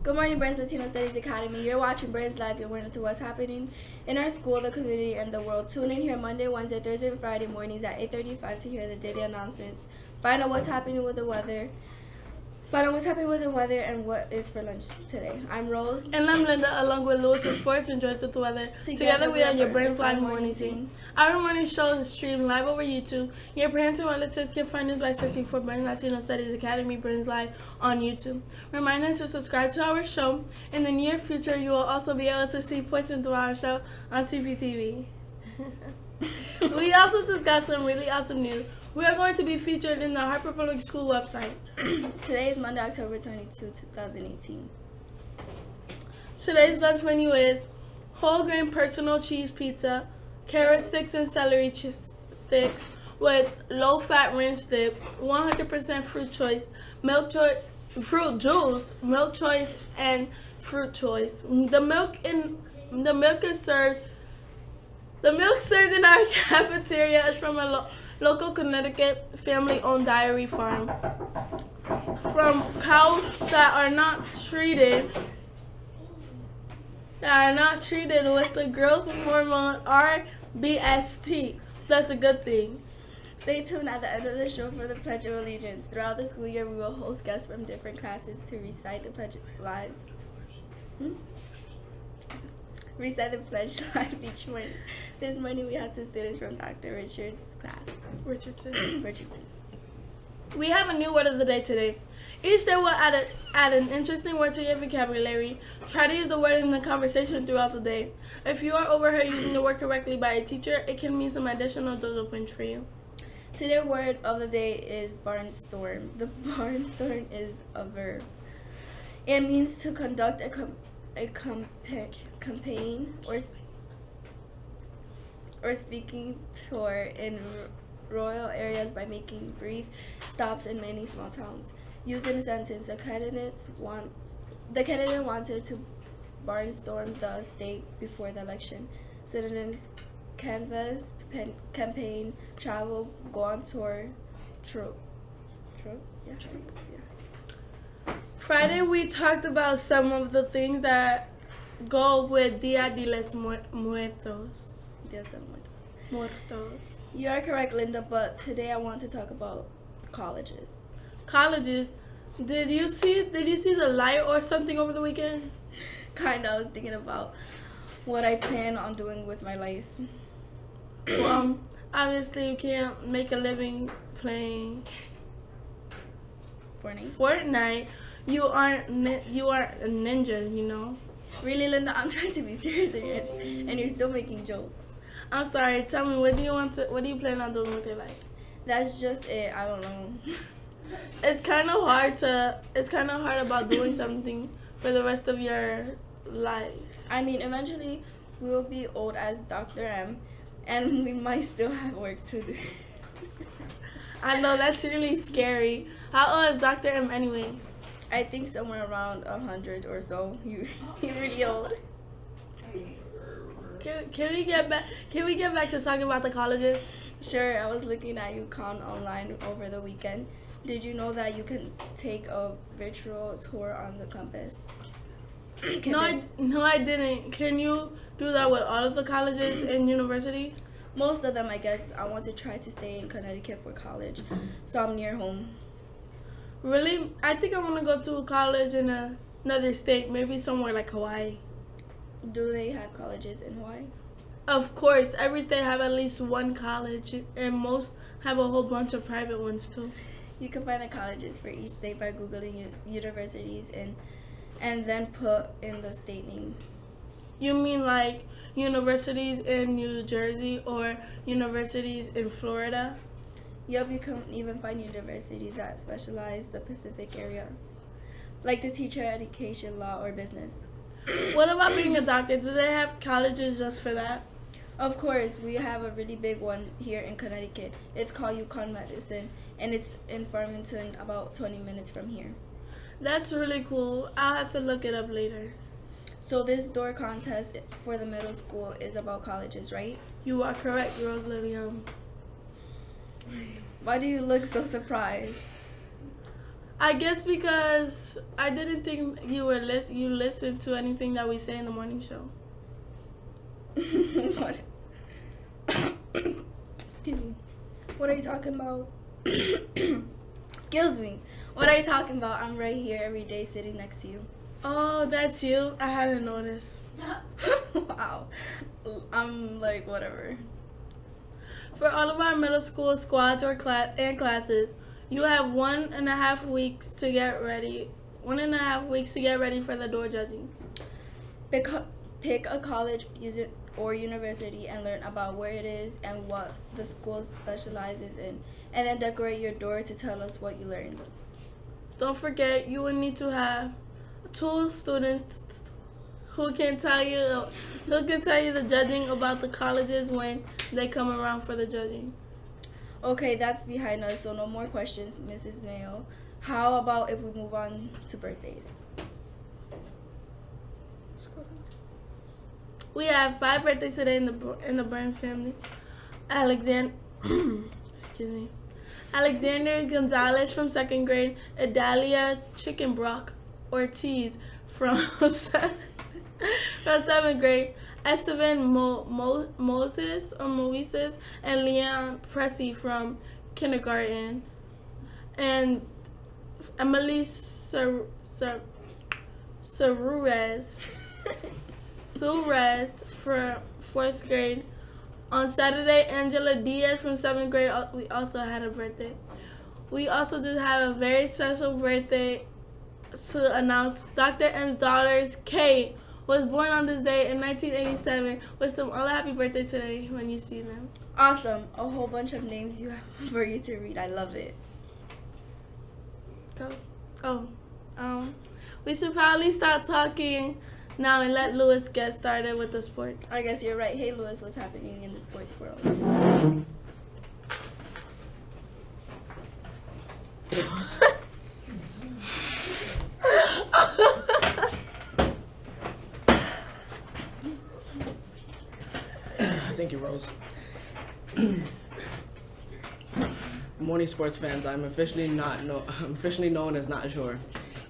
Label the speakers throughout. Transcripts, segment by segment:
Speaker 1: Good morning, Burns Latino Studies Academy. You're watching Burns Live. You're learning to what's happening in our school, the community, and the world. Tune in here Monday, Wednesday, Thursday, and Friday mornings at 8:35 to hear the daily announcements. Find out what's happening with the weather. And what is for lunch today. I'm Rose.
Speaker 2: And I'm Linda, along with Louis for Sports and George with the weather. Together we are your Burns Live morning team. Our morning show is streamed live over YouTube. Your parents and relatives can find us by searching for Burns Latino Studies Academy Burns Live on YouTube. Reminder to subscribe to our show. In the near future, you will also be able to see portions of our show on CPTV. We also just got some really awesome news. We are going to be featured in the Harper Public School website.
Speaker 1: Today is Monday, October 22, 2018.
Speaker 2: Today's lunch menu is whole grain personal cheese pizza, carrot sticks and celery sticks with low fat ranch dip, 100% fruit choice, fruit juice, milk choice, and fruit choice. The milk served in our cafeteria is from a local Connecticut family-owned dairy farm. From cows that are not treated with the growth hormone RBST. That's a good thing.
Speaker 1: Stay tuned at the end of the show for the Pledge of Allegiance. Throughout the school year, we will host guests from different classes to recite the pledge live. Recite the pledge live each morning. This morning we had two students from Dr. Richard's class. Richardson.
Speaker 2: We have a new word of the day today. Each day we'll add an interesting word to your vocabulary. Try to use the word in the conversation throughout the day. If you are overheard using the word correctly by a teacher, it can mean some additional dojo points for you.
Speaker 1: Today's word of the day is barnstorm. The barnstorm is a verb. It means to conduct a campaign or speaking tour in rural areas by making brief stops in many small towns. Used in a sentence, the candidate wanted to barnstorm the state before the election. Synonyms: canvass, campaign, travel, go on tour, troop. Yeah.
Speaker 2: Friday we talked about some of the things that go with Dia de los Muertos.
Speaker 1: Dia de Muertos. You are correct, Linda, but today I want to talk about colleges.
Speaker 2: Colleges? Did you see the light or something over the weekend?
Speaker 1: Kinda. I was thinking about what I plan on doing with my life.
Speaker 2: Well, obviously you can't make a living playing Fortnite. You are a ninja, you know.
Speaker 1: Really, Linda? I'm trying to be serious and you're still making jokes.
Speaker 2: I'm sorry. Tell me, what do you plan on doing with your life?
Speaker 1: That's just it. I don't know.
Speaker 2: It's kind of hard about doing something for the rest of your life.
Speaker 1: I mean, eventually we will be old as Dr. M, and we might still have work to do.
Speaker 2: I know, that's really scary. How old is Dr. M anyway?
Speaker 1: I think somewhere around 100 or so. You're really old.
Speaker 2: Can we get back to talking about the colleges?
Speaker 1: Sure. I was looking at UConn online over the weekend. Did you know that you can take a virtual tour on the campus?
Speaker 2: No, I didn't. Can you do that with all of the colleges and universities?
Speaker 1: Most of them, I guess. I want to try to stay in Connecticut for college, so I'm near home.
Speaker 2: Really? I think I want to go to a college in another state, maybe somewhere like Hawaii.
Speaker 1: Do they have colleges in Hawaii?
Speaker 2: Of course. Every state have at least one college, and most have a whole bunch of private ones too.
Speaker 1: You can find the colleges for each state by Googling universities and then put in the state name.
Speaker 2: You mean like universities in New Jersey or universities in Florida?
Speaker 1: Yep, you can even find universities that specialize the Pacific area, like the teacher education, law, or business.
Speaker 2: What about being a doctor? Do they have colleges just for that?
Speaker 1: Of course, we have a really big one here in Connecticut. It's called UConn Medicine, and it's in Farmington, about 20 minutes from here.
Speaker 2: That's really cool. I'll have to look it up later.
Speaker 1: So this door contest for the middle school is about colleges, right?
Speaker 2: You are correct, Rose Lillian.
Speaker 1: Why do you look so surprised?
Speaker 2: I guess because I didn't think you listened to anything that we say in the morning show.
Speaker 1: What? Excuse me. What are you talking about? Excuse me. What are you talking about? I'm right here every day sitting next to you.
Speaker 2: Oh, that's you? I hadn't noticed.
Speaker 1: Wow. I'm like, whatever.
Speaker 2: For all of our middle school squads or classes, you have 1.5 weeks to get ready. 1.5 weeks to get ready for the door judging.
Speaker 1: Pick a college or university and learn about where it is and what the school specializes in, and then decorate your door to tell us what you learned.
Speaker 2: Don't forget, you will need to have 2 students who can tell you the judging about the colleges when they come around for the judging.
Speaker 1: Okay, that's behind us, so no more questions, Mrs. Mayo. How about if we move on to birthdays?
Speaker 2: We have 5 birthdays today in the Burns family. Excuse me. Alexander Gonzalez from 2nd grade. Adalia Chicken Brock Ortiz from 7th grade. Esteban Moises and Leon Pressy from kindergarten. And Emily Suarez for 4th grade. On Saturday, Angela Diaz from 7th grade, we also had a birthday. We also just have a very special birthday to announce. Dr. M's daughters, Kate, was born on this day in 1987. Wish them all a happy birthday today when you see them.
Speaker 1: Awesome. A whole bunch of names for you to read. I love it.
Speaker 2: Go. We should probably start talking now and let Lewis get started with the sports.
Speaker 1: I guess you're right. Hey, Lewis, what's happening in the sports world?
Speaker 3: Thank you, Rose. Good morning, sports fans. I'm officially known as Not Sure.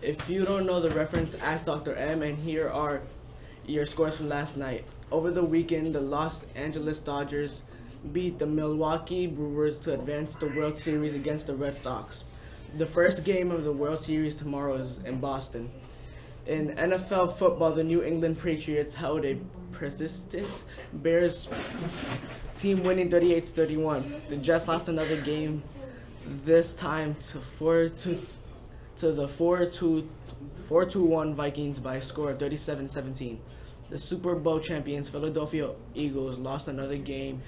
Speaker 3: If you don't know the reference, ask Dr. M, and here are your scores from last night. Over the weekend, the Los Angeles Dodgers beat the Milwaukee Brewers to advance the World Series against the Red Sox. The first game of the World Series tomorrow is in Boston. In NFL football, the New England Patriots held a persistent Bears team, winning 38-31. The Jets lost another game, this time to the 4-2-1 Vikings by a score of 37-17. The Super Bowl champions Philadelphia Eagles lost another game,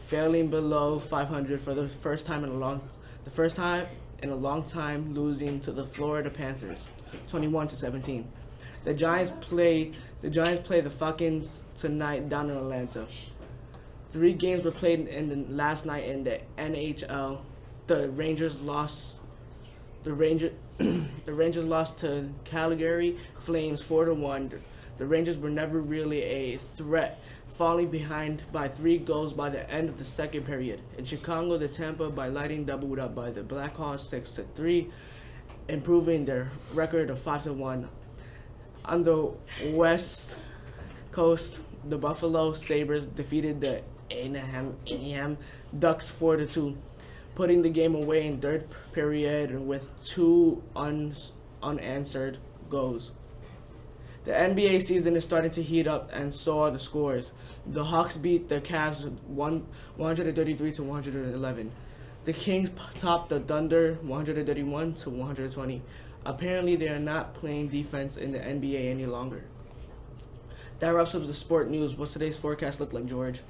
Speaker 3: failing below 500 for the first time in a long time, losing to the Florida Panthers 21-17. The Giants play the Falcons tonight down in Atlanta. 3 games were played last night in the NHL. The Rangers lost to Calgary Flames 4-1. The Rangers were never really a threat, falling behind by 3 goals by the end of the second period. In Chicago, the Tampa by Lightning doubled up by the Blackhawks 6-3, improving their record of 5-1. On the West Coast, the Buffalo Sabres defeated the Anaheim Ducks 4-2. Putting the game away in third period with 2 unanswered goals. The NBA season is starting to heat up, and so are the scores. The Hawks beat the Cavs 133-111. The Kings topped the Thunder 131-120. Apparently, they are not playing defense in the NBA any longer. That wraps up the sport news. What's today's forecast look like, George?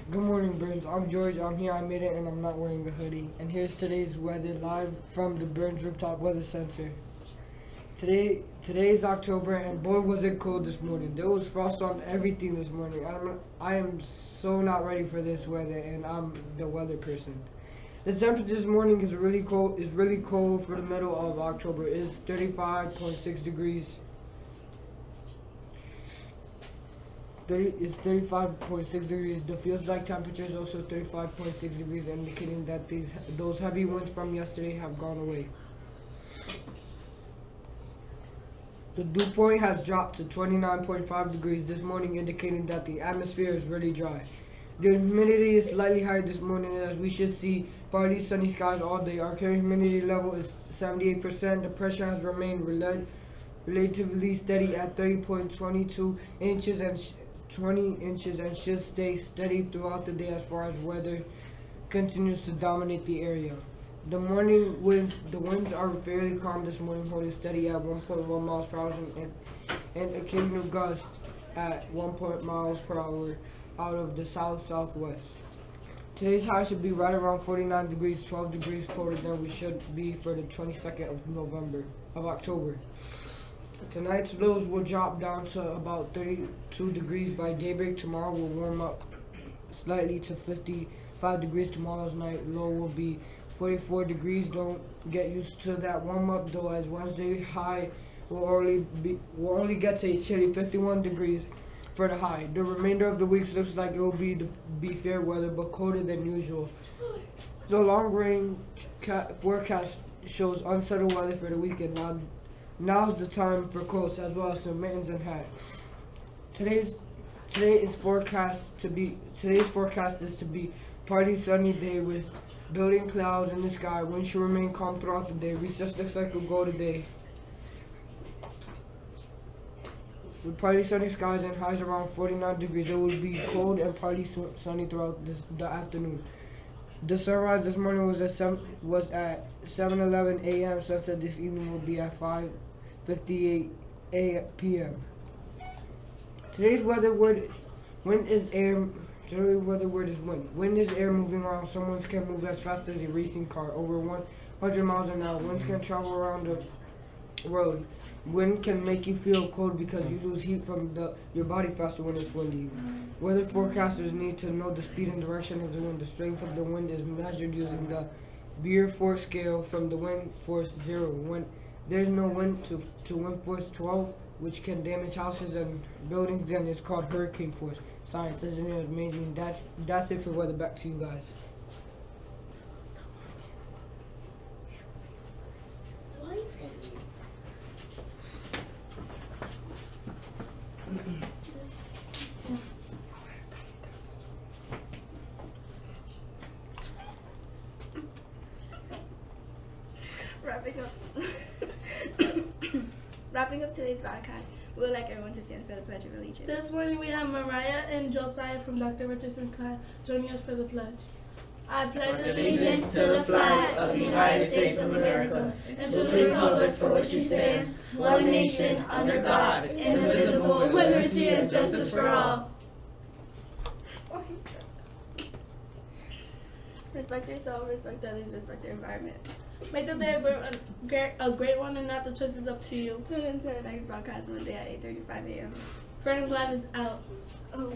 Speaker 4: Good morning, Burns. I'm George. I'm here. I made it, and I'm not wearing a hoodie. And here's today's weather live from the Burns Rooftop Weather Center. Today's October, and boy was it cold this morning. There was frost on everything this morning. I am so not ready for this weather, and I'm the weather person. The temperature this morning is really cold. It's really cold for the middle of October. It's 35.6 degrees. is 35.6 degrees. The feels like temperature is also 35.6 degrees, indicating that those heavy winds from yesterday have gone away. The dew point has dropped to 29.5 degrees this morning, indicating that the atmosphere is really dry. The humidity is slightly higher this morning, as we should see partly sunny skies all day. Our current humidity level is 78%. The pressure has remained relatively steady at 30.22 inches and 20 inches and should stay steady throughout the day as far as weather continues to dominate the area. The winds are fairly calm this morning, holding steady at 1.1 miles per hour and occasional gust at 1 miles per hour out of the south-southwest. Today's high should be right around 49 degrees, 12 degrees colder than we should be for the 22nd of October. Tonight's lows will drop down to about 32 degrees by daybreak. Tomorrow will warm up slightly to 55 degrees. Tomorrow's night low will be 44 degrees. Don't get used to that warm up though, as Wednesday high will only get to a chilly 51 degrees for the high. The remainder of the week looks like it will be fair weather, but colder than usual. The long range forecast shows unsettled weather for the weekend. Now's the time for coats as well as some mittens and hats. Today's forecast is to be partly sunny day with building clouds in the sky. Wind should remain calm throughout the day. Recess looks like it'll go today, with partly sunny skies and highs around 49 degrees. It will be cold and partly sunny throughout the afternoon. The sunrise this morning was at 7:11 a.m. Sunset this evening will be at 5:58 p.m. Today's weather word is air. Today's weather word is wind. Wind is air moving around. Some winds can move as fast as a racing car, over 100 miles an hour. Winds can travel around the road. Wind can make you feel cold because you lose heat from your body faster when it's windy. Weather forecasters need to know the speed and direction of the wind. The strength of the wind is measured using the Beer Force scale from the wind force 0. When there's no wind to wind force 12, which can damage houses and buildings, and it's called hurricane force. Science, isn't it amazing? That's it for weather. Back to you guys.
Speaker 1: Wrapping up today's broadcast, we would like everyone to stand for the Pledge of Allegiance.
Speaker 2: This morning we have Mariah and Josiah from Dr. Richardson's class joining us for the pledge. I pledge
Speaker 5: allegiance to the flag of the United States of America and to the republic for which it stands, one nation, under God, indivisible, with liberty and justice for all.
Speaker 1: Respect yourself, respect others, respect the environment.
Speaker 2: Make the day a great one, and not the choice is up to you.
Speaker 1: Tune in to our next broadcast Monday at 8:35 a.m.
Speaker 2: Burns Live is out.
Speaker 1: Oh.